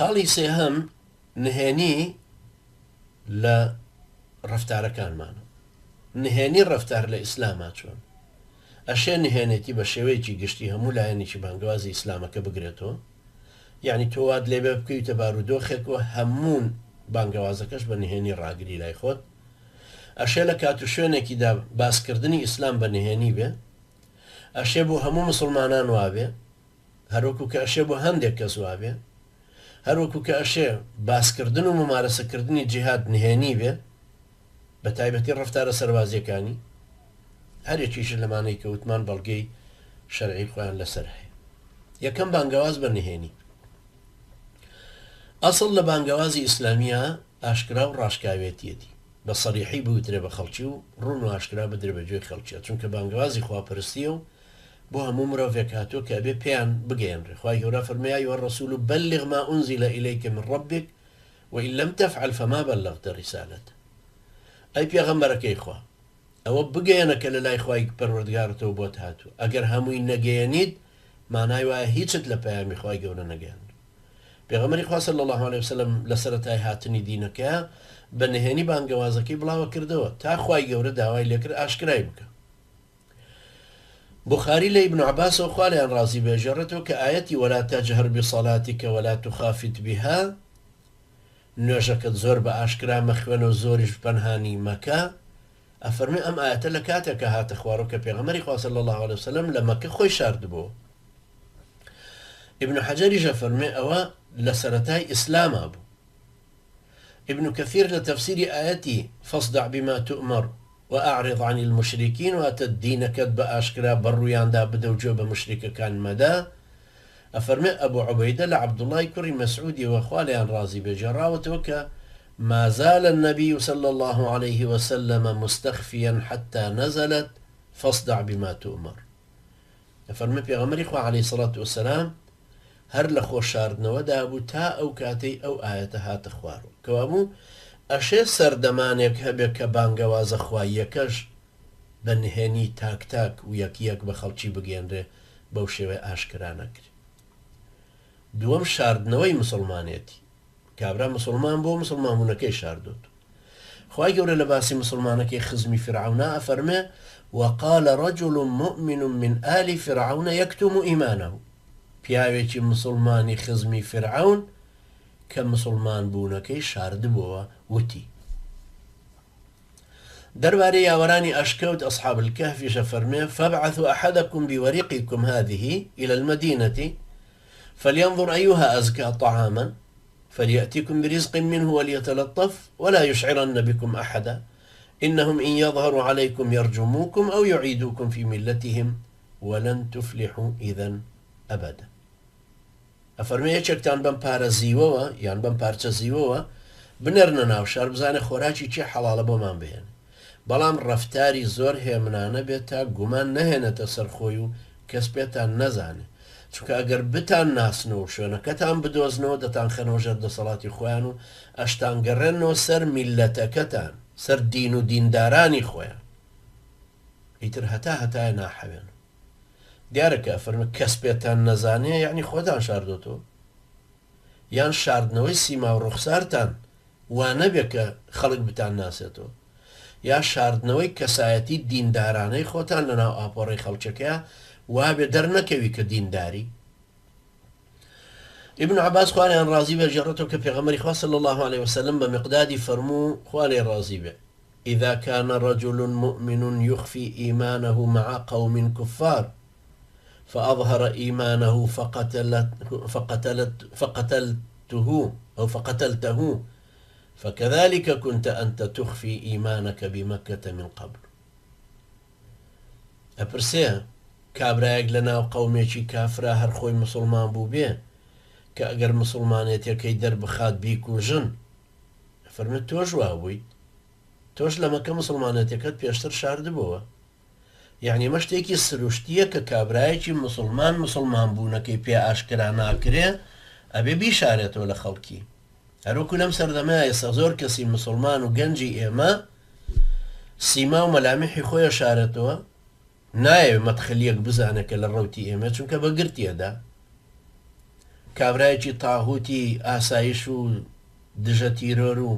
خاڵی سێهەم نهێنی لە ڕەفتارەکانمانە. نهێنی ڕەفتار لە ئیسلاما چۆن ئەشێ نهێنێتی بە شێوەیەکی گشتی هەموو لایەنێکی بانگوازی ئیسلامەکە بگرێتەوە، یعنی تۆوات لێبێ بکەیتە بارودۆخێکەوە هەموون بانگەوازەکەش بە نهێنی ڕاگری لای خۆت. ئەشێ لە کات و شوێنێکیدا باسکردنی ئیسلام بە نهێنی بێ، ئەشێ بۆ هەموو مسلمانان وابێ، هەروەکو کە ئەشێ بۆ هەندێک کەس وابێ، هەروەکو کە ئەشێ باسکردن و ممارەسەکردنی جیهاد نهێنی بێ، بە تایبەتی ڕەفتارە سەربازیەکانی هەرێکیش لەمانەی کەوتمان بەڵگەی شەرعی خۆیان لەسەر هەیە. یەکەم بانگەواز بە نهێنی. ئەسڵ لە بانگەوازی ئیسلامیە ئاشکرا و ڕاشکاوێتیەتی بە سەریحی بوترێ بە خەڵکی و ڕوون و ئاشکرا بدرێ بەگوێی خەڵکیە، چونکە بانگەوازی خواپەرستیە و بۆ هەموو مرۆڤێک هاتووە کە ئەبێ پێیان بگەێنرێ. خوای گەورە فەرمێ یا الرەسول بلغ ما أنزل إليك من ربك وإن لم تفعل فما بلغت رسالته. ئەی پێغەمبەرەکەی خوا ئەوە بگەێنە کە لە لای خوای پەروەردگارتەوە بۆت هاتووە، ئەگەر هەمووی نەگەیەنیت مانای وایە هیچت لە پەیامی خوای گەورە نەگەیاند. پێغەمبەری خوا صلی الله علیه وسلم لە سەرەتای هاتنی دینەکە بە نهێنی بانگەوازەکەی بڵاوە کردەوە تا خوای گەورە داوای لێکرد ئاشکرای بکە. بخاری لە ئیبن عەباسەوە خوا لێیان ڕازی بێژێڕێتەوە کە ئایەتی وەلا تەجهر بصەلاتیکە وەلا تخافت بها، نوێژەکەت زۆر بە ئاشکرا مەخوێنە و زۆریش پەنهانی مەکە. ئەفەرمێ ئەم ئاەتە لە کاتێکە هاتە خوارەوە کە پێغەمبەری خوا صلی الله علیه وسلم لە مەکە خۆی شاردبووە. ابن حەجەریش ئەفەرمێ ئەوە لە سەرەتای ئیسلاما بوو. ابن كثير لتفسير آياتي فاصدع بما تؤمر وأعرض عن المشركين وأتدين كذب أشكرا برويان دا بدو جوب مشرك كان مدى. أفرمي أبو عبيدة لعبد الله كري مسعودي وأخوالي رازي بجراوة وكا ما زال النبي صلى الله عليه وسلم مستخفيا حتى نزلت فاصدع بما تؤمر. أفرمي بيغمري خوا عليه الصلاة والسلام هەر لە خۆشاردنەوەدا بوو تا ئەو کاتەی ئەو ئاەتە هاتە خوارەوە کەوابوو ئەشێ سەردەمانێک هەبێت کە بانگەوازە خواییەکەش بە نهێنی تاک و یەک بە خەڵکی بگەێنرێ بەو شێوەیە ئاشکرا نەکرێت. دووەم شاردنەوەی مسلمانێتی، کابرا مسلمان بۆ مسلمانبوونەکەی شاردوت. خوای گەورە لە باسی مسلمانەکەی خزمی فرعەونە ئەفەرمێ وقال رجل مؤمن من آل فرعون يكتم إيمانه، پیاوێکی مسلمانی خزمی فرعون کە مسلمان بوونەکەی شاردبووە وتی. دەربارەی یاوەرانی ئەشکەوت أصحاب الكهف فەرمێ فابعثوا أحدكم بورقكم هذه إلى المدينة فلينظر أيها أزكى طعاما فليأتكم برزق منه وليتلطف ولا يشعرن بكم أحدا إنهم إن يظهروا عليكم يرجموكم أو يعيدوكم في ملتهم ولن تفلحوا إذا ئەبەدا. ئەفەرمێ یەکێکتان بەم پارە زیوەوە یان بەم پارچە زیوەوە بنەرنە ناو شار بزانە خۆراکی چی حەڵاڵە بۆمان بهێن، بەڵام ڕەفتاری زۆر هێمنانە بێت تا گومان نەهێنێتە سەرخۆی و کەس پێتان نەزانێ، چونکە ئەگەر بتان ناسنەوە شوێنەکەتان بدۆزنەوە دەتان خەنەوەژەر دەسەڵاتی خۆیان و ئەشتان گەڕێنەوە سەر میلەتەکەتان، سەر دین و دیندارانی خۆیان، ئیتر هەتایە ناحەوێن. دیارەکە فەرمە کەس پێتان نەزانێ یعنی خۆتان شاردۆتەوە، یان شاردنەوەی سیما و ڕوخسارتان وانە بێ کە خەڵک بتان ناسێتەوە، یا شاردنەوەی کەسایەتی دیندارانەی خۆتان لەناو ئاپۆڕی خەڵکەکەیە وابێ دەرنەکەوی کە دینداری. ابن عباس خوانیان ڕازی بێ ژێڕێتەوە کە پێغەمبەری خوا صلی الله عليه وسلم بە مقدادی فەرموو خوا لێ ڕازی بێ إذا كان رجل مؤمن يخفي إيمانه مع قوم كفار فأظهر إيمانه فقتلته فكذلك كنت أنت تخفي إيمانك بمكة من قبل. أبرسيه کابراەک لەناو قەومێکی کافرا هەر خۆی مسلمان بوو بێ کە ئەگەر مسلمانێتەکەی دەربخات بیکوژن، فەرمێت تۆش وا بوویت، تۆش لە مەکە مسلمانێتەکەت پێشتر شاردبووە. یعنی ئەمە شتێکی سروشتیە کە کابراایەکی مسلمان بوونەکەی پێ ئاشکرا ناکرێ ئەبێ بیشارێتەوە لە خەڵکی. هەروەکو لەم سەردەمەیە ئێستا زۆر کەسی مسلمان و گەنجی ئێمە سیما و مەلامحی خۆیە شارێتەوە، نایەوێ مەدخەلیەک بزانێت کە لە ڕەوتی ئێمە چونکە بەگرتیەدا. کابرایەکی تاهوتی ئاسایش و دژە تیرۆر و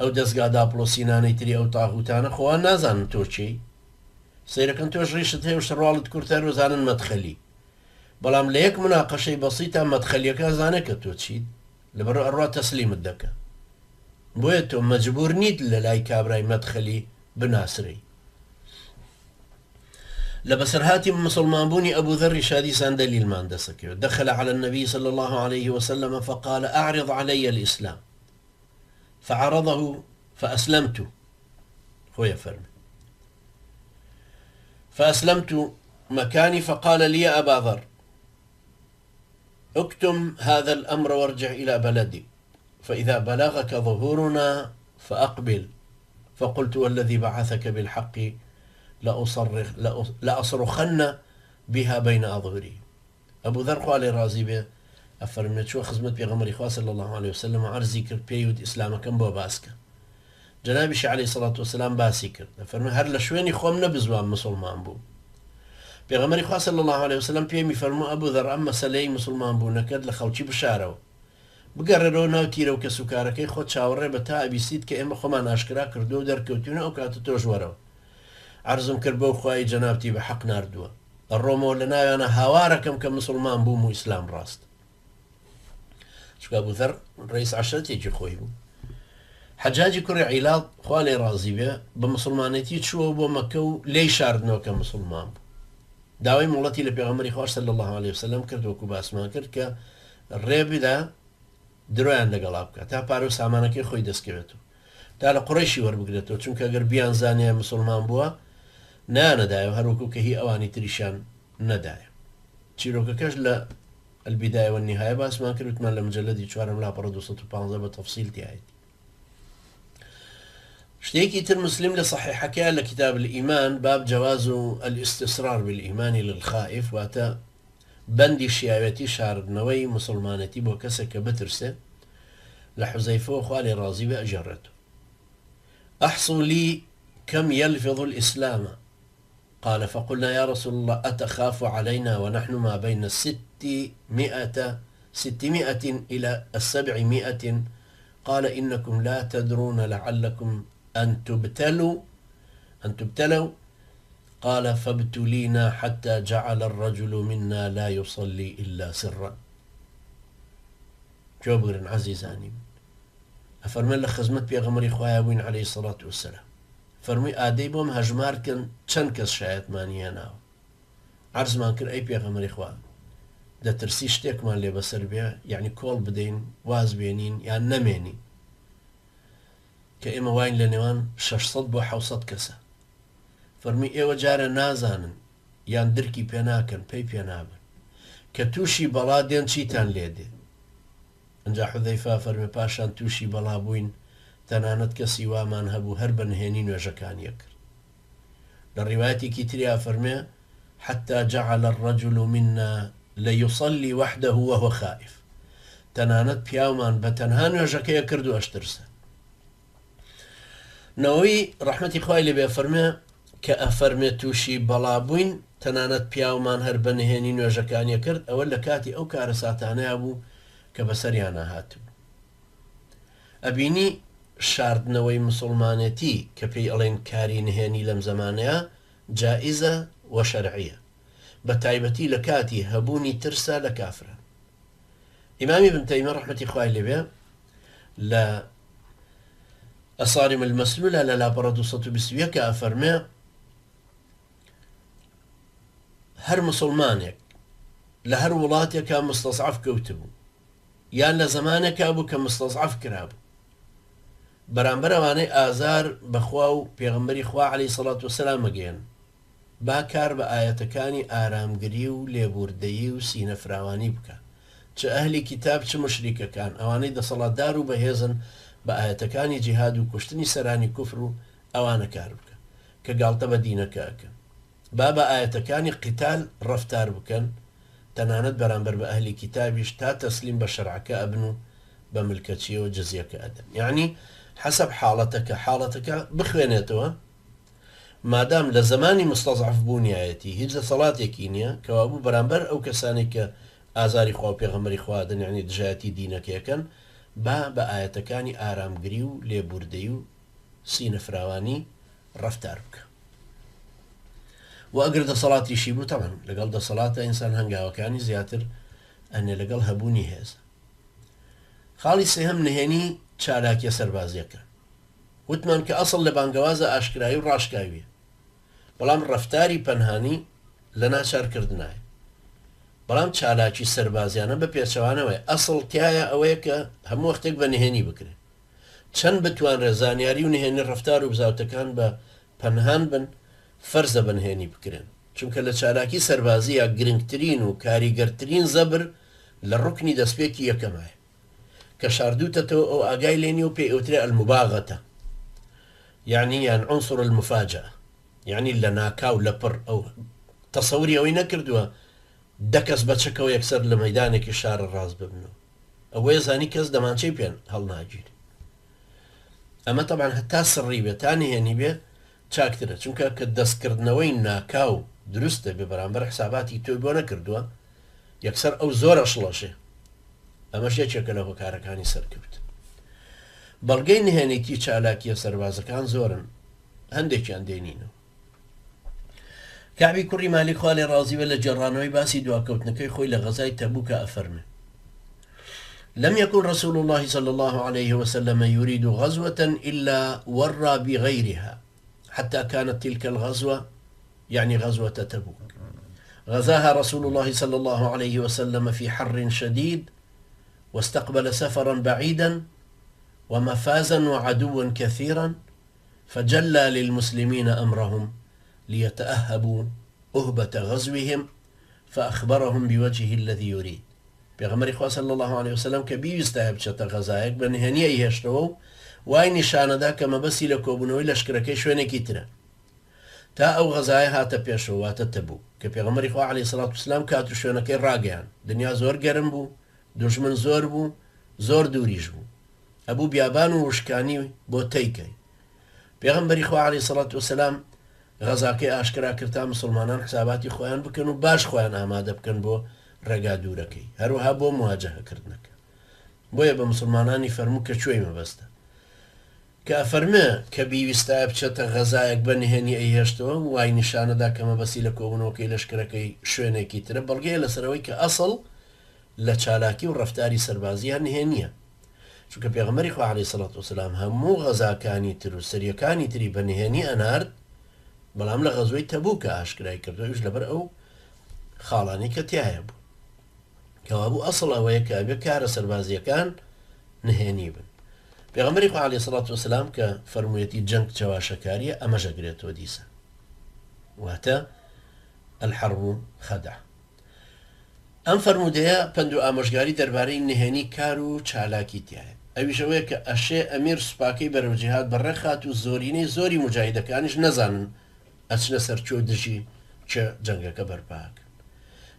ئەو دەستگادا پلۆسینانەی تری ئەو تاهوتانە خۆوان نازانن تۆ چی سیرەکەن تۆش ڕیشت هەیە و شەڕواڵت کورتە ڕۆزانن مەدخەلی بەڵام لە یەک مناقەشەی بەسیتە مەدخەلیەکە زانە کە تۆ چیت لەبەر ئەڕوا تەسلیمت دەکە بۆیە تۆ مەجبور نیت لە لای کابرای مەدخەلی بناسری لبسرهاتي مسلمان بوني أبو ذر شادي دليل ما اندسك دخل على النبي صلى الله عليه وسلم فقال أعرض علي الإسلام فعرضه فأسلمت خويا فرمي فأسلمت مكاني فقال لي أبا ذر اكتم هذا الأمر وارجع إلى بلدك فإذا بلغك ظهورنا فأقبل فقلت والذي بعثك بالحق لأصرخن بها بين أظهري أبو ذر قال رازي به أفرمت شو خزمت بيغمري خواه صلى الله عليه وسلم عرزي كر بيود إسلام كم بو باسك جنابش عليه الصلاة والسلام باسي كر أفرمت هر لشويني خوام نبزوان مسلمان بو بيغمري خواه صلى الله عليه وسلم بيمي فرمو أبو ذر أما سلي مسلمان بو نكد لخوشي بشارو بقررو ناو تيرو كسوكاركي خود شاوري بتا أبيسيد كإما خوما ناشكرا كردو در كوتونا أو كاتو توجورو عرزم كربو خواهي جنابتي بحق ناردوا الرومو لنا أنا هاواركم كمسلمان بومو إسلام راست شو أبو ذر رئيس عشرتي يجي خوي بو حجاجي كري علاض خوالي رازي بيه بمسلمانيتي تشوه بو مكو لي شاردنو كمسلمان بو داوي مولتي لبيغمري خواه صلى الله عليه وسلم كرد وكو باسمان كرد كالريبي دا درويان لقلابك تا بارو سامانكي خوي دسكبتو تا لقريشي وربقرتو چونك اگر بيان زانيا مسلمان بوا نادايو هروكو كهي اواني تريشان ندايو تشيروكا كاش لا البداية والنهاية بس ما كنت من المجلد يشوارم لا بردو 115 بتفصيل تاعي شتيكي تر مسلم لصحيح حكى لكتاب الإيمان باب جواز الاستسرار بالإيمان للخائف واتا بندي شياوتي شارد نوي مسلمانتي بو كسك بترسه لحزيفه وخالي رازي بأجرته أحصوا لي كم يلفظ الإسلام قال فقلنا يا رسول الله أتخاف علينا ونحن ما بين 600 إلى 700 قال إنكم لا تدرون لعلكم أن تبتلوا قال فابتلينا حتى جعل الرجل منا لا يصلي إلا سرا جوبر عزيزاني أفرمي لك خزمت بيغمري خوايا وين عليه الصلاة والسلام فرمي آدي بوم هجمار كن چنكس شايت مانيا ناو عرض ما كر أي بيغمري خوايا دا ترسي شتيك مان لي بسر بيا يعني كول بدين واز بينين يعني نميني كإما واين لنوان 600 بو 700 كسا فرمي ايوه جارة نازانن يعني دركي بيناكن بي بينابن كتوشي بلادين چيتان ليدي انجا حذيفة فرمي باشان توشي بلا بوين تنانت كسي وامان هبو هربن هينين وجكان يكر للرواية كتريا فرمي حتى جعل الرجل منا ليصلي وحده وهو خائف تنانت بياومان بتنهان وجكا يكردو اشترسه نووي رحمتي خواه اللي بيفرمي كأفرمي توشي بلا بوين تنانت بياومان هربن هينين وجكان يكرد اولا كاتي او كارساتاني ابو كبسريانا هاتو أبيني شاردنەوەی مسلمانەتی کە پێی ئەڵێن کاری نهێنی لەم زەمانەیە جائزە و شەرعیە بە تایبەتی لە کاتی هەبوونی ترسە لە کافرە ئیمامی ابن تەیمیە ڕەحمەتی خوای لێبێ لە ئەصارم المەسلولە لە لاپەڕە 221 کە ئەفەرمێ هەر مسلمانێک لە هەر وڵاتێکە مستەضعف کەوتبوو یان لە زەمانێکا بوو کە مستەضعف کرابوو بەرامبەر ئەوانەی ئازار بەخوا و پێغەمبەری خوا عەلەیهی سەڵات وسەلام ئەگەیەن با کار بە ئاەتەکانی ئارامگری و لێبوردەیی و سینەفراوانی بکە چ ئەهلی کتاب چ مشریکەکان ئەوانەی دەسەڵاتدار و بەهێزن بە ئاەتەکانی جیهاد و کوشتنی سەرانی کوفر و ئەوانە کار بکە کە گاڵتە بە دینەکە ئەکەن با بە ئاەتەکانی قیتال ڕەفتار بکەن تەنانەت بەرامبەر بە ئەهلی کتابیش تا تەسلیم بە شەرعەکە ئەبن و بە ملکەچیەوە جزیەکە ئەدەن یعنی حسب حاڵەتەکە بخوێنێتەوە مادام لە زمانی مستەضعف بوونیایەتی هیچ دەسەڵاتێکی نییە کەوا بوو بەرامبەر ئەو کەسانی کە ئازاری خوا و پێغەمبەری خوا دەنیانی دژایەتی دینەکەیەکەن بە ئاەتەکانی ئارامگری و لێبوردەی و سینەفراوانی ڕەفتار بکە. و ئەگەر دەسەڵاتیشی بوو تەمان لەگەڵ دەسەڵاتە ئینسان هەنگاوەکانی زیاتر ئەنێ لەگەڵ هەبوونی هێزە. خاڵی سێهەم نهێنی چالاکیە سەربازیەکە. وتمان کە ئەسڵ لە بانگەوازە ئاشکرایی و ڕاشکاویە، بەڵام ڕەفتاری پەنهانی لە ناچارکردنایە. بەڵام چالاکی سەربازیانە بە پێچەوانەوەی ئەسڵ تایە ئەوەیە کە هەموو وەختێک بە نهێنی بکرێت. چەند بتوانرێ زانیاری و نهێنی ڕەفتار و بزاوتەکان بە پەنهان بن فەرزە بە نهێنی بکرێن، چونکە لە چالاکی سەربازیە گرنگترین و کاریگەرترین زەبر لە ڕوکنی دەستپێکی یەکەمایە کە شاردووتەتەوە ئەو ئاگای لێنی و پێی ئەوترێ ئەلموباغەتە، یعنی یان عنصر المفاجأة، یعنی لە ناکاو لە پڕ ئەو تەسەوری ئەوەی نەکردووە دەکەس بە چەکەوە یەکسەر لە مەیدانێکی شارە ڕاست ببنەوە، ئەوەیە زانی کەس دەمانچەی پێن هەڵناگیر. ئەمە تەبان هەتا سڕی بێت تا نهێنی بێ چاکترە، چونکە کە دەستکردنەوەی ناکاو دروستە بێ بەرامبەر حساباتی تۆی بۆ نەکردووە یەکسەر ئەو زۆرە شڵەشێ. ئەمەش یەکێکە لە هۆکارەکانی سەرکەوت. بەڵگەی نهێنیتی چالاکیە سەربازەکان زۆرن، هەندێکیان دێنینەوە. کعبی کوڕی مالیک خوا لێ ڕازی بێ لە جێڕانەوەی باسی دواکەوتنەکەی خۆی لە غەزای تەبوکە ئەفەرمێ: لم يكن رسول الله صلى الله عليه وسلم يريد غزوة إلا ورى بغيرها حتى كانت تلك الغزوة يعني غزوة تبوك غزاها رسول الله صلى الله عليه وسلم في حر شديد، واستقبل سفرا بعيدا ومفازا وعدوا كثيرا، فجلى للمسلمين أمرهم ليتأهبوا أهبة غزوهم فأخبرهم بوجهه الذي يريد. پێغەمبەری خوا صلی الله عليه وسلم کە بیویستایە بچێتە غەزایەک بە نهێنیە هێشتەوە و وای نیشانەدا کە مەبەستی لە کۆبوونەوەی لەشکرەکەی شوێنێکی ترە تا ئەو غەزایە هاتە پێشەوە واتە تەبوک کە پێغەمبەری خوا عەلەیهی سەڵات وسلام کات و شوێنەکەی ڕاگەیان. دنیا زۆر گەرم بوو، دوژمن زۆر بوو، زۆر دووریش بوو، ئەبوو بیابان و وشکانی بۆ تەیکەی. پێغەمبەری خوا عەلەیهی سەڵات وسلام غەزاکەی ئاشکرا کرد تا مسلمانان حساباتی خۆیان بکەن و باش خۆیان ئامادە بکەن بۆ ڕێگا دوورەکەی، هەروەها بۆ مواجهەکردنەکە. بۆیە بە مسلمانانی فەرموو کە کوێی مەبەستە کە ئەفەرمێ کە بیویستایە بچێتە غەزایەک بە نهێنی ئەیهێشتەوە و وای نیشانەدا کە مەبەستی لە کۆبوونەوەکەی لەشکرەکەی شوێنێکی ترە، بەڵگەیە لەسەرەوەی کە ئەسڵ لە چالاکی و ڕەفتاری سەربازیان نهێنیە، چونکە پێغەمبەری خوا عەلەیهی سەڵات وسلام هەموو غەزاکانی تر و سەریەکانی تری بە نهێنی ئەنارد، بەڵام لە غەزوەی تەبوکە ئاشکرای کردوویش لەبەر ئەو خاڵانی کە تایە بوو کەوا بوو ئەسڵ ئەوەیە کە ئەبێ کارە سەربازیەکان نهێنی بن. پێغەمبەری خوا عەلەیهی سەڵات وسلام کە فەرموویەتی جەنگ چاواشەکاریە ئەمەش ئەگرێتەوە دیسە، واتە الحەرب خەدع. ئەم فەرموودەیە پند و ئامۆژگاری دەربارەی نهێنی کار و چالاکی تایە. ئەویش ئەوەیە کە ئەشێ ئەمیر سوپاکەی بەرەو جیهاد بەڕێخات و زۆرینەی زۆری مجاهیدەکانیش نەزانن ئەچنە سەرچۆ دژی چە جەنگەکە بەرپاکە،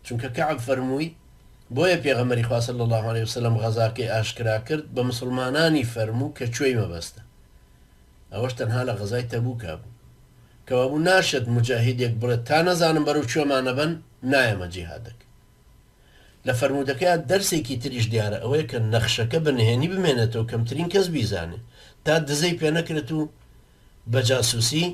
چونکە کەعب فەرمووی بۆیە پێغەمبەری خوا صلی الله عليه وسلم غەزاکەی ئاشکرا کرد بە مسلمانانی فەرموو کە کوێی مەبەستە. ئەوەش تەنها لە غەزای تەبوکا بوو کەوا بوو ناشێت مجاهیدێک بڵێت تا نەزانم بەرەو کوێمانە بن نایەمە جیهادەکە. لە فەرموودەکەیە دەرسێکی تریش دیارە ئەوەیە کە نەخشەکە بە نهێنی بمێنێتەوە کەمترین کەس بیزانێ تا دزەی پێ نەکرێت و بە جاسووسی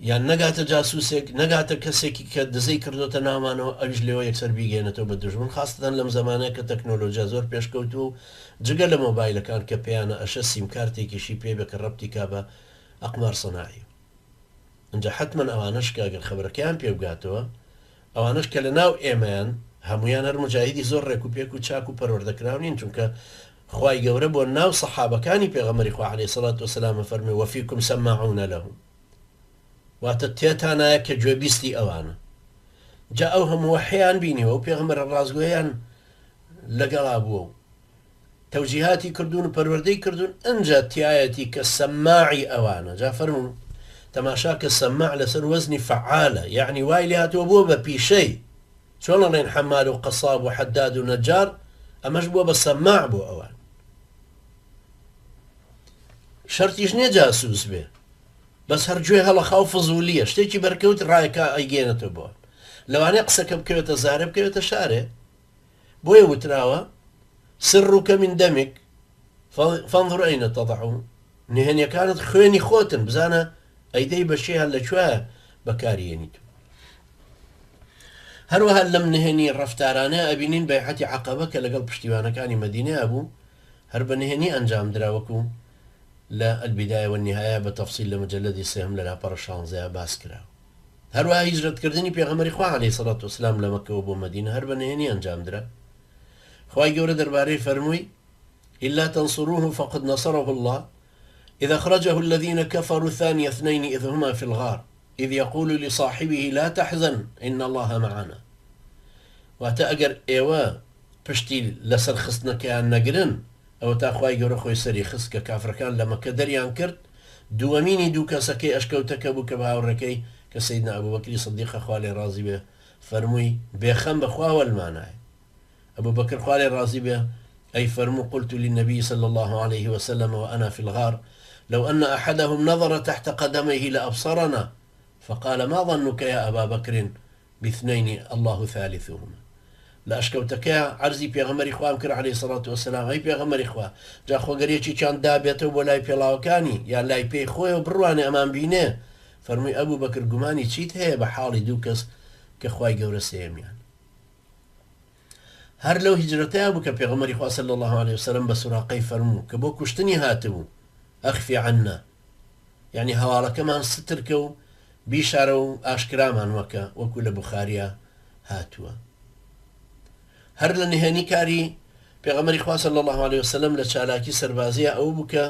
یان نەگاتە جاسووسێک نەگاتە کەسێکی کە دزەی کردوتە نامانەوە ئەویش لێەوە یەکسەر بیگەێنێتەوە بە دژمن، خاستەن لەم زمانەیە کە تەکنۆلۆژیا زۆر پێشکەوت و جگە لە مۆبایلەکان کە پێیانە ئەشە سیمکارتێکیشی پێ بێ کە ڕەبتی کا بە ئەقمار سەناعی. ئەنجا حتمما ئەوانەش کە ئەگەر خەبەرەکەیان پێ بگاتەوە ئەوانش کە لە ناو ئێمەیان هەمویان هەر مجاهیدی زۆر ڕێک و پێک و چاک و پەروەردەکراو نین، چونکە خوای گەورە بۆ ناو سەحابەکانی پێغەمبەری خوا عەلەیهی سەڵات وسەلام فەرمووی وەفیکم سەماعون لەهم، واتە تێتانایە کە گوێبیستی ئەوانە. جا ئەو هەموو وەحیان بینیوە و پێغەمبەر ڕازگۆیان لەگەڵا بووە و تەوجیهاتی کردوون و پەروەردەی کردوون، ئەنجا تایەتی کە سەماعی ئەوانە. جا فەرموون تەماشا کە سەماع لەسەر وەزنی فەعالە، یعنی وای لێ هاتووە بووە بە پیشەی، چۆن ئەڵێن حەمال و قەساب و حەداد و نەجار، ئەمەش بووە بە سەماع بۆ ئەوان. شەرتیش نییە جاسووس بێ، بەس هەرگوێ هەڵەخاو فزولیە، شتێکی بەرکەوت ڕایەکە ئەیگێنێتەوە بۆ لەوانەیە قسەکە بکەوێتە زارە بکەوێتە شارێ بۆیە وتراوە سرك من دمك فانظر أين تضع نهێنیەکانت خوێنی خۆتن بزانە ئەیدەی بەشێ هەر لەکوێ بەکارێنیت هەروەها لەم نهێنی ڕەفتارانە ئەبینین بەیعەتی عەقەبە کە لەگەڵ پشتیوانەکانی مەدینە بوو هەر بە نهێنی ئەنجام دراوەکو لە البداية والنهاية بتفصيل لمجلدی سێهم لە لاپەڕە 16 باس کراوە هەروەها هیجرەتکردنی پێغەمبەری خوا عەلەیهی سەڵات وسلام لە مەکەوە بۆ مەدینە هەر بە نهێنی ئەنجام درا خوای گەورە دەربارەی فەرمووی إلا تنصروه فقد نصره الله إذا أخرجه الذين كفروا ثاني اثنين إذ هما في الغار إذ يقول لصاحبه لا تحزن إن الله معنا واتأجر إيوا پشتی لەسەر خستنەکەیان نەگرن ئەوە تا خوای گەورە خۆی سەری خست کە کافرەکان لە مەکە دەریان کرد دووەمینی دوو کەسەکەی ئەشکەوتەکە بوو کە باوەڕەکەی کە سەیدنا ئەبوبەکری سیدیق خوا لێ ڕازی بێ فەرمووی بێخەم بەخوا وەلمانایە ئەبوبەکر خوا لێ ڕازی بێ أي فرموا قلت للنبي صلى الله عليه وسلم وأنا في الغار لو أن أحدهم نظر تحت قدميه لأبصرنا فقال ما ظنك يا أبا بكر باثنين الله ثالثهما لا أشكوتك عرزي بيغمر إخوة أمكر عليه الصلاة والسلام أي بيغمر إخوة جا خو قريتي كان دابيته ولاي بيلاوكاني يا لاي بي خوي وبرواني أمام بينه فرمي أبو بكر قماني تشيت هي بحالي دوكس كخواي قورسيم يعني هەر لەو هیجرەتەیە بوو کە پێغەمبەری خوا صلی الله عليه وسلم بە سوراقەی فەرموو کە بۆ کوشتنی هاتبوو ئەخفی عنا یعنی هەواڵەکەمان سترکە و بیشارە و ئاشکرامان وەکە وەکو لە بوخاریە هاتووە هەر لە نهێنی کاری پێغەمبەری خوا صلی الله عليه وسلم لە چالاکی سەربازیە ئەو بوو کە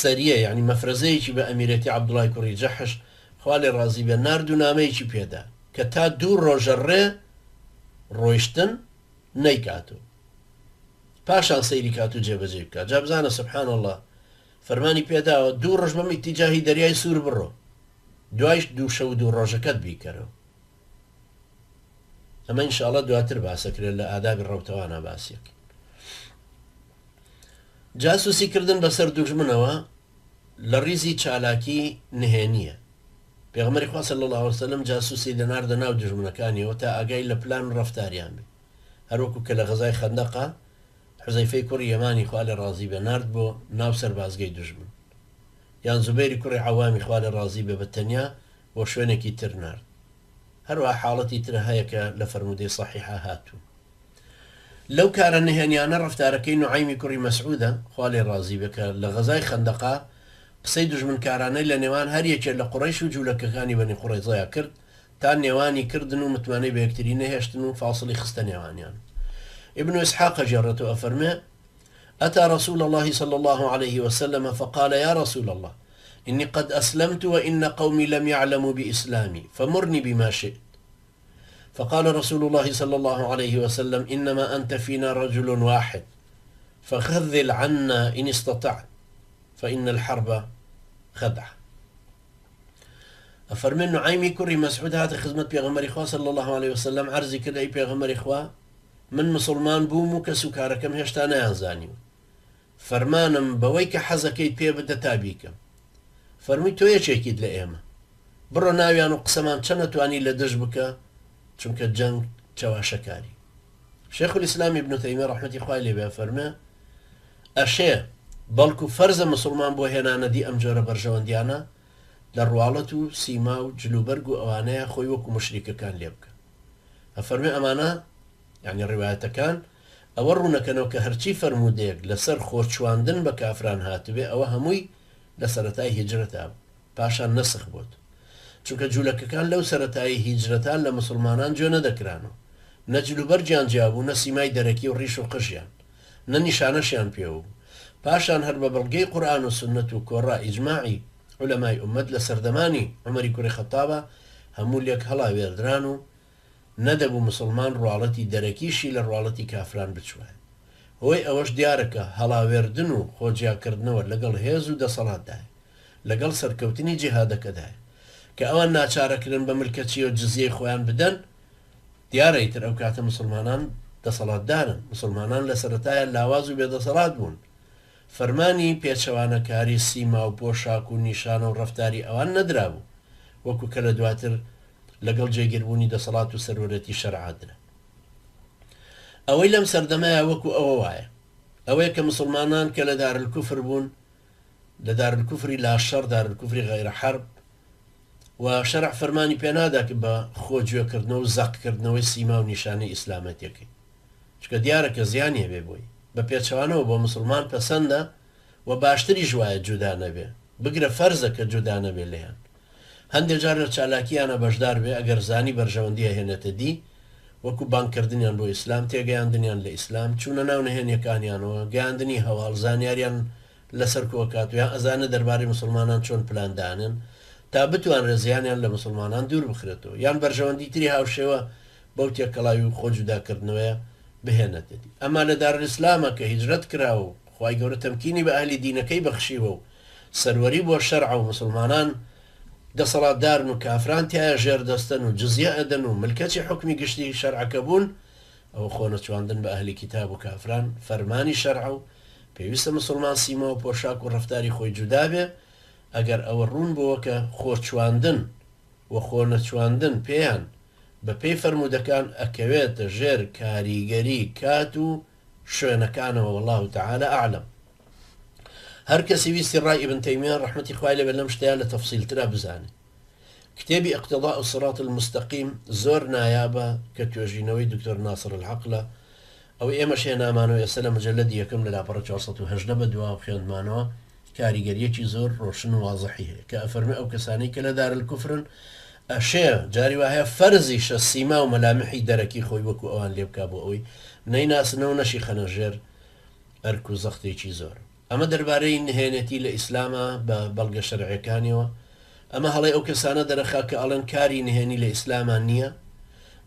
سەریە یعنی مەفرەزەیەکی بە ئەمیرەتی عەبدوڵای کوڕی جەحش خوا لێ ڕازی بێ نارد و نامەیەکی پێدا کە تا 2 ڕۆژە ڕێ ڕۆیشتن نەیکاتۆ پاشان سەیری کات و جێبەجێ بکات جا بزانە سبحان الله فەرمانی پێداوە 2 ڕۆژ بەم ئیتیجاهی دەریای سوور بڕۆ دوایش 2 شەو و 2 ڕۆژەکەت بیکەرەوە ئەمە ئینشاءڵڵا دواتر باسەکرێت لە ئادابی ڕەوتەوانە باسیەکە جاسوسیکردن بەسەر دوژمنەوە لە ڕیزی چالاکی نهێنیە پێغەمبەری خوا صلی الله عليه وسلم جاسوسی دەناردە ناو دوژمنەکانیەوە تا ئاگای لە پلان و ڕەفتاریان بێ هەروەکو کە لە غەزای خەندەقا حوزەیفەی کوڕی یەمانی خوا لێ ڕازی بێ نارد بۆ ناو سەربازگەی دوژمن یان زوبەیری کوڕی عەوامی خوا لێ ڕازی بێ بە تەنیا بۆ شوێنێکی تر نارد هەروەها حاڵەتی تر هەیە کە لە فەرمودەی صەحیحە هاتوو لەو کارە نهێنیانە ڕەفتارەکەی نوعایمی کوڕی مەسعودە خوا لێ ڕازی بێ کە لە غەزای خەندەقا قسەی دوژمنکارانەی لە نێوان هەر یەکێک لە قوڕەیش و جوولەکەکانی بەنی قوڕەیزەیە کرد تا نێوانی کردن و متمانەی بە یەکتری نەهێشتن و فاصلی خستە نێوانیان ابن إسحاق جرته أفرمه أتى رسول الله صلى الله عليه وسلم فقال يا رسول الله إني قد أسلمت وإن قومي لم يعلموا بإسلامي فمرني بما شئت فقال رسول الله صلى الله عليه وسلم إنما أنت فينا رجل واحد فخذل عنا إن استطعت فإن الحرب خدعة أفرمي نعيمي كري مسعود هات خدمة بيغمر إخوة صلى الله عليه وسلم عرزي كده أي بيغمر إخوة من مسلمان بووم و کە سوکارەکەم هێشتا نەیانزانیوە فەرمانم بەوەی کە حەزەکەیت پێ بدە تا بیکەم فەرمووی تۆ یەکێکیت لە ئێمە بڕۆ ناویان و قسەمان چەند نەتوانی لە دژ بکە چونکە جەنگ چەواشەکاری شێخ الئیسلام ابن تەیمیە ڕەحمەتی خوای لێ بێ فەرمێ ئەشێ بەڵکو فەرزە مسلمان بۆ هێنانەدی ئەم جۆرە بەرژەوەندیانە لە ڕواڵەت و سیما و جلوبەرگ و ئەوانەیە خۆی وەکو مشریکەکان لێ بکە ئەفەرمێ ئەمانە يعني ڕواەتەکان ئەوە ڕوونەکەنەوە کە هەرچی فەرمودەیەک لەسەر خۆچواندن بە کافران هاتوێ ئەوە هەمووی لە سەرەتای هیجرەتا پاشان نەسخ بوت چونکە جوولەکەکان لەو سەرەتایی هیجرەتان لە مسلمانان جۆ نەدەکرانەوە نە جلوبەرجیان جیابوو نە سیمای دەرەکی و ڕیش و قژیان نە نیشانەشیان پێوە پاشان هەر بە بەڵگەی قورئان و سنەت و کۆڕا ئیجماعی عولەمای ئومەت لە سەردەمانی عومەری کوڕی خەتابە هەموو لێک هەڵا وێردران و نەدەبوو مسلمان ڕواڵەتی دەرەکیشی لە ڕواڵەتی کافران بچوە هۆی ئەوەش دیارەکە هەڵاوێردن و خۆجیاکردنەوە لەگەڵ هێز و دەسەڵاتدایە لەگەڵ سەرکەوتنی جیهادەکەدایە کە ئەوان ناچارەکردن بە ملکەچی و جزیەی خۆیان بدەن دیارە ئیتر ئەو کاتە مسلمانان دەسەڵاتدارن مسلمانان لە سەرەتایە لاواز و بێدەسەڵات بوون فەرمانی پێچەوانەکاری سیما و پۆشاک و نیشانە و ڕەفتاری ئەوان نەدرابوو وەکو کە لە دواتر لەگەڵ جێگیربوونی دەسەڵات و سەرۆرەتی شەرعادرە. ئەوەی لەم سەردەمایە وەکو ئەوە وایە، ئەوەیە کە مسلمانان کە لە دارالکوفر بوون، لە دارالکوفری لاشەڕ، دارالکوفری غەیرە حەرب، و شەرع فەرمانی پێنادا کە بە خۆگوێکردنەوە و زەقکردنەوەی سیما و نیشانەی ئیسلامەتیەکەی، چکە دیارە کە زیانی هەبێ بۆی بە پێچەوانەوە بۆ مسلمان پەسەندە و باشتری ژوایە جودا نەبێ، بگرە فەرزە کە جودا نەبێ لێیان. هەندێک جار لە چالاکیانە بەشدار بێ ئەگەر زانی بەرژەوەندیە هێنێتە دی، وەکو بانکردنیان بۆ ئیسلام، تێگەیاندنیان لە ئیسلام، چوونە ناو نهێنیەکانیانەوە، گەیاندنی هەواڵ، زانیاریان لەسەر کۆکات و یان ئەزانە دەربارەی مسلمانان چۆن پلاندانن تا بتوانرێ زیانیان لە مسلمانان دوور بخرێتەوە، یان بەرژەوەندی تری هاوشێوە بەو تێکەڵاوی و خۆجوداکردنەوەیە بهێنێتەدی. ئەما لە دارالئیسلامە کە هیجرەت کراوە و خوای گەورە تەمکینی بە ئەهلی دینەکەی بەخشیوە و سەروەری بۆ شەرع و مسلمانان دەسەڵاتدارن و کافران تایە ژێردەستن و جزیە ئەدەن و ملکەتی حکمی گشتی شەرعەکە بوون، ئەوە خۆنەچواندن بە ئەهلی کتاب و کافران فەرمانی شەرع و پێویستە مسلمان سیمە و پۆشاک و ڕەفتاری خۆی جودا بێ. ئەگەر ئەوە ڕوون بووە کە خۆچواندن و خۆنەچواندن پێیان بە پێی فەرمودەکان ئەکەوێتە ژێر کاریگەری کات و شوێنەکانەوە، والله تعالى ئەعلەم. هەر کەسی ویستی ڕای ئیبن تەیمیە ڕەحمەتی خوای لەبێ لەم شتەیە لە تەفسیلترا بزانێت. کتێبی اقتضاء الصراط المستقیم زۆر نایابە کە توێژینەوەی دکتۆر ناصر الحەقلە، ئەو ئێمەش هێنامانەوە ئێستا لە مجەلەدی یەکەم لە لاپەڕە 418 بە دواوە خوێندمانەوە، کاریگەریەکی زۆر ڕۆشن و وازەحی هەیە کە ئەفەرمێ ئەو کەسانەی کە لە دارالکوفرن ئەشێ جاری وایە فەرزیشە سیما و مەلامحی دەرەکی خۆی وەکو ئەوان لێ بکا بۆ ئەوەی نەیناسنەوە نەشی خەنەژێر ئەرک و زەختێکی زۆر. ئەمە دەربارەی نهێنێتی لە ئیسلامە بە بەڵگە شەرعەکانیەوە. ئەمە هەڵی ئەو کەسانە دەرەخا کە ئەڵەن کاری نهێنی لە ئیسلامان نییە،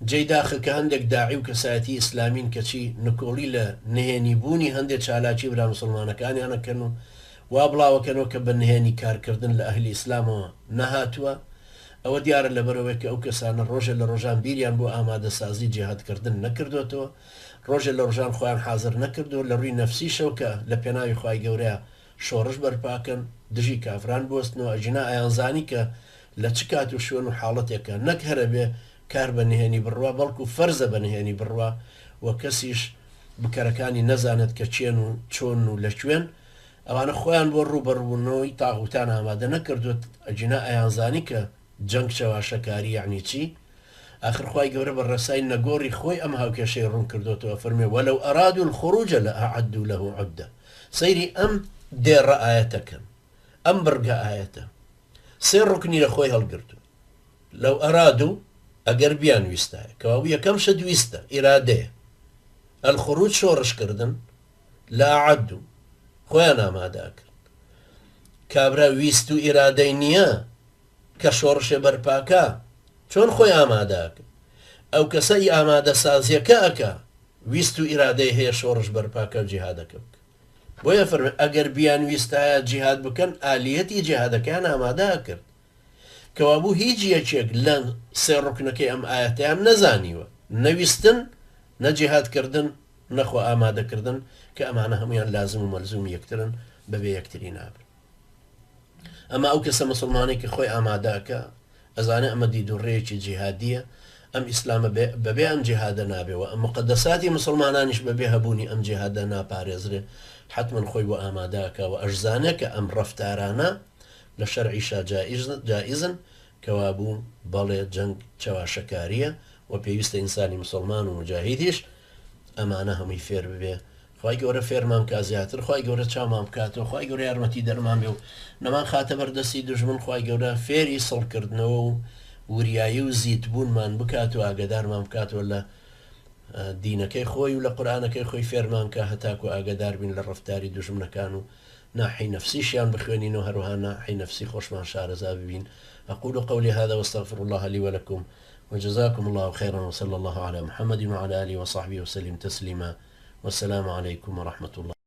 جێی داخل کە هەندێک داعی و کەسایەتی ئیسلامین کەچی نکۆڵی لە نهێنی بوونی هەندێک چالاکی برا مسلمانەکانیانەکەن و وا بڵاوەکەنەوە کە بە نهێنی کارکردن لە ئەهلی ئیسلامەوە نەهاتووە. ئەوە دیارە لەبەرەوەی کە ئەو کەسانە ڕۆژە لە ڕۆژان بیریان بۆ ئامادەسازی جیهادکردن نەکردوێتەوە، ڕۆژە لە ڕۆژان خۆیان حاضر نەکردو لە ڕووی نەفسی شەوکە لە پێناوی خوای گەورەیە شۆڕش بەرپاکەن، دژی کافران بۆستنەوە، ئەجینا ئەیانزانی کە لە چ کات و شوێن و حاڵەتێکە نەک هەرە بێ کار بە نهێنی بڕوا، بەڵکو فەرزە بە نهێنی بڕوا و کەسیش بکەرەکانی نەزانێت کە چێن و چۆن و لەکوێن، ئەوانە خۆیان بۆ ڕوبەڕبوونەوەی تاغوتان ئامادە نەکردوێت، ئەجینا ئەیانزانی کە جەنگ چەواشەکاری یعنی چی. آخر خوای گەورە بە ڕێسای نەگۆڕی خۆی ئەم هاوکێشەی ڕوون کردوتەوە، فەرمێ وەلەو ئەرادوا الخروج لأعدوا له عدة. سەیری ئەم دێڕە ئایەتەکەن، ئەم بڕگە ئایەتە سێ ڕوکنی لە خۆی هەڵگرتو. لەو ئەرادوا ئەگەر بیان ویستایە، کەوا یەکەم شت ویستە ئیرادەیە، الخروج شۆڕشکردن، لأعدوا خۆیان ئامادەکرد. کابرا ویست و ئیرادەی نییە کە شۆڕشێ بەرپاکە چۆن خۆی ئامادەکە؟ ئەو کەسەی ئامادە سازیەکە ئەکە ویست و ئیرادەی هەیە شۆڕش بەرپاکە و جیهادەکە بکە. بۆیە فەرمێ ئەگەر بیان ویستایە جیهاد بکەن، ئالیەتی جیهادەکەیان ئامادە کرد، کەوا بوو هیچ یەکێک لە سێ ڕوکنەکەی ئەم ئاەتیان نەزانیوە، نەویستن، نەجیهادکردن، نەخۆ ئامادەکردن، کە ئەمانە هەمویان لازم و مەلزوم یەکترن بەبێ یەکتری نابن. ئەمە ئەو کەسە مسلمانێک کە خۆی ئامادەکە ئەزانە ئەمە دیدوڕێیەکی جیهادیە، ئەم ئیسلامە بەبێ ئەم جیهادە نابێەوە، ئەم مقدساتی مسلمانانیش بەبێ هەبوونی ئەم جیهادە ناپارێزرێ، حتمما خۆی بۆ ئامادەکە و ئەژزانە کە ئەم ڕەفتارانە لە شەرعیشا جائزن، کەوا بوو بەڵێ جەنگ چەواشەکاریە و پێویستە ئینسانی مسلمان و مجاهیدیش ئەمانە هەمووی فێر ببێ. خوای گەورە فێرمان کا زیاتر، خوای گەورە چامان بکاتەوە، خوای گەورە یارمەتی دەرمان بێ و نەمان خاتە بەردەستی دوژمن، خوای گەورە فێری سڵکردنەوە و وریایی و زیتبوونمان بکات و ئاگدارمان بکاتەوە لە دینەکەی خۆی و لە قورئانەکەی خۆی فێرمان کە هەتاکو ئاگدار بین لە ڕەفتاری دوژمنەکان و ناحی نفسیشیان بخوێنین و هەروها ناحی نفسی خۆشمان شارەزا ببین. أقول قولي هذا واستغفر الله لي ولكم وجزاكم الله خيرا وصلى الله على محمد وعلى آله وصحبه وسلم تسليما والسلام عليكم ورحمة الله.